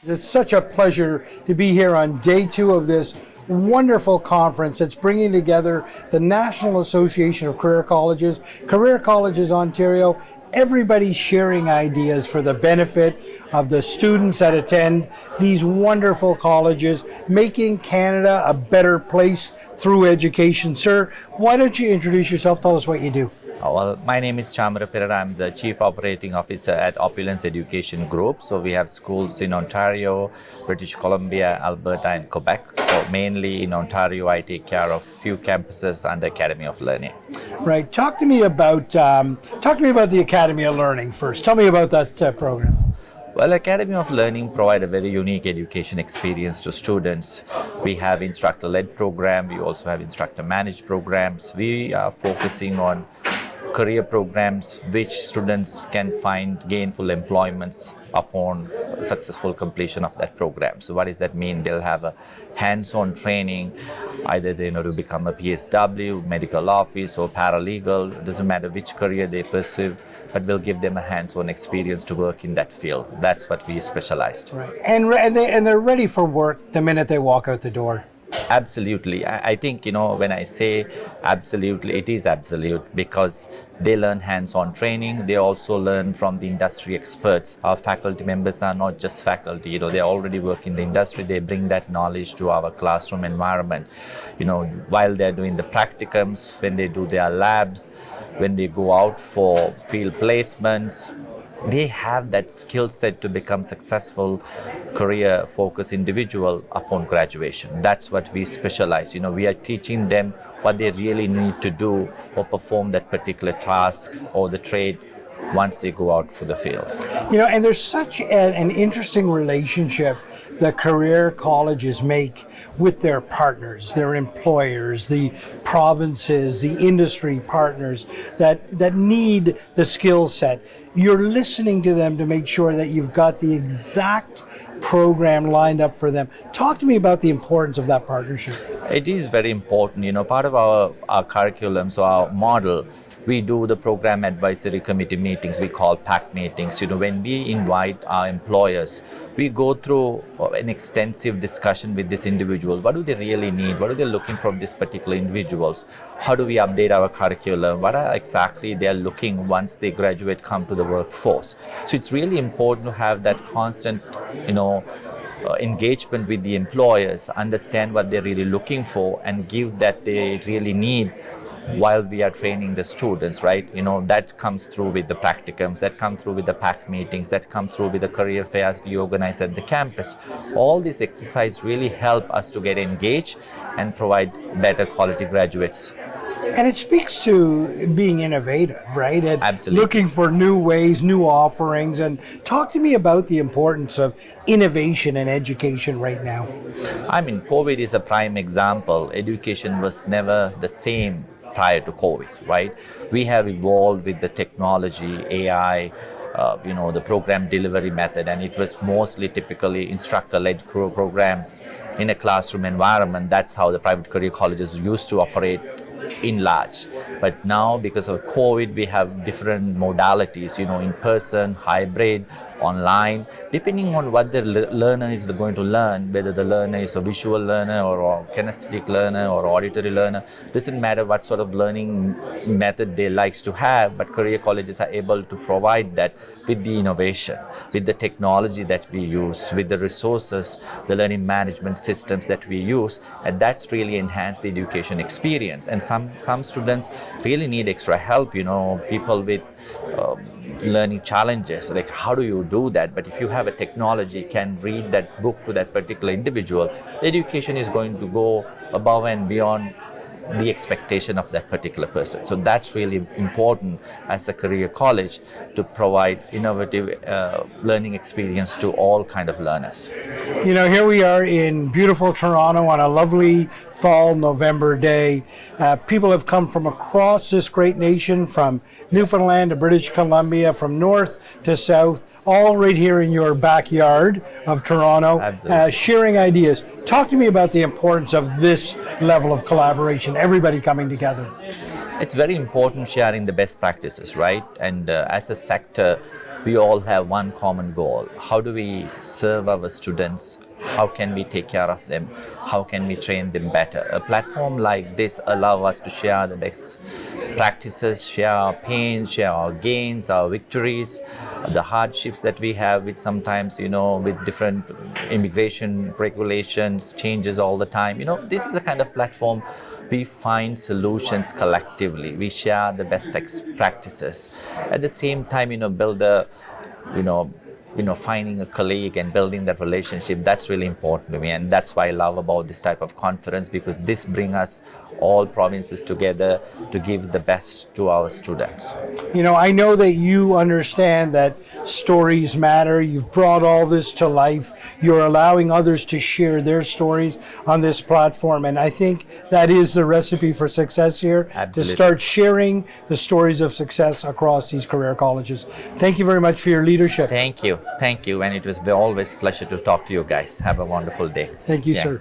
It's such a pleasure to be here on day 2 of this wonderful conference that's bringing together the National Association of Career Colleges Ontario, everybody sharing ideas for the benefit of the students that attend these wonderful colleges, making Canada a better place through education. Sir, why don't you introduce yourself? Tell us what you do. Well, my name is Chamara Perera. I'm the Chief Operating Officer at Opulence Education Group. So we have schools in Ontario, British Columbia, Alberta, and Quebec. So mainly in Ontario, I take care of few campuses under Academy of Learning. Right. Talk to me about the Academy of Learning first. Tell me about that program. Well, Academy of Learning provide a very unique education experience to students. We have instructor-led program. We also have instructor-managed programs. We are focusing on career programs which students can find gainful employments upon successful completion of that program. So what does that mean? They'll have a hands-on training, either they know to become a PSW, medical office, or paralegal. It doesn't matter which career they pursue, but we'll give them a hands-on experience to work in that field. That's what we specialized. Right. And they're ready for work the minute they walk out the door. Absolutely. I think, when I say absolutely, it is absolute because they learn hands-on training. They also learn from the industry experts. Our faculty members are not just faculty, they already work in the industry. They bring that knowledge to our classroom environment. While they're doing the practicums, when they do their labs, when they go out for field placements, they have that skill set to become successful career-focused individual upon graduation. That's what we specialize. We are teaching them what they really need to do or perform that particular task or the trade once they go out for the field. And there's such an interesting relationship that career colleges make with their partners, their employers, the provinces, the industry partners that need the skill set. You're listening to them to make sure that you've got the exact program lined up for them. Talk to me about the importance of that partnership. It is very important. Part of our curriculum, so our model, we do the program advisory committee meetings, we call PAC meetings. When we invite our employers, we go through an extensive discussion with this individual. What do they really need? What are they looking from these particular individuals? How do we update our curriculum? What are exactly they're looking once they graduate, come to the workforce? So it's really important to have that constant, engagement with the employers, understand what they're really looking for and give that they really need while we are training the students, right? That comes through with the practicums, that comes through with the PAC meetings, that comes through with the career fairs we organize at the campus. All these exercises really help us to get engaged and provide better quality graduates. And it speaks to being innovative, right? And absolutely. Looking for new ways, new offerings. And talk to me about the importance of innovation in education right now. COVID is a prime example. Education was never the same prior to COVID, right? We have evolved with the technology, AI, the program delivery method, and it was mostly typically instructor-led programs in a classroom environment. That's how the private career colleges used to operate in large. But now, because of COVID, we have different modalities, in person, hybrid, online, depending on what the learner is going to learn, whether the learner is a visual learner or a kinesthetic learner or auditory learner. Doesn't matter what sort of learning method they like to have, but career colleges are able to provide that with the innovation, with the technology that we use, with the resources, the learning management systems that we use, and that's really enhanced the education experience. And some students really need extra help, people with learning challenges, like how do you do that? But if you have a technology can read that book to that particular individual, the education is going to go above and beyond the expectation of that particular person. So that's really important as a career college to provide innovative learning experience to all kind of learners. Here we are in beautiful Toronto on a lovely fall November day. People have come from across this great nation, from Newfoundland to British Columbia, from north to south, all right here in your backyard of Toronto, sharing ideas. Talk to me about the importance of this level of collaboration, everybody coming together. It's very important sharing the best practices, right? And as a sector, we all have one common goal. How do we serve our students? How can we take care of them? How can we train them better? A platform like this allows us to share the best practices, share our pains, share our gains, our victories, the hardships that we have with sometimes, with different immigration regulations, changes all the time. This is the kind of platform we find solutions collectively. We share the best practices. At the same time, build a, finding a colleague and building that relationship, that's really important to me. And that's why I love about this type of conference, because this brings us all provinces together to give the best to our students. I know that you understand that stories matter. You've brought all this to life. You're allowing others to share their stories on this platform. And I think that is the recipe for success here. Absolutely. To start sharing the stories of success across these career colleges. Thank you very much for your leadership. Thank you. And it was always a pleasure to talk to you guys. Have a wonderful day. Thank you, Yes. sir.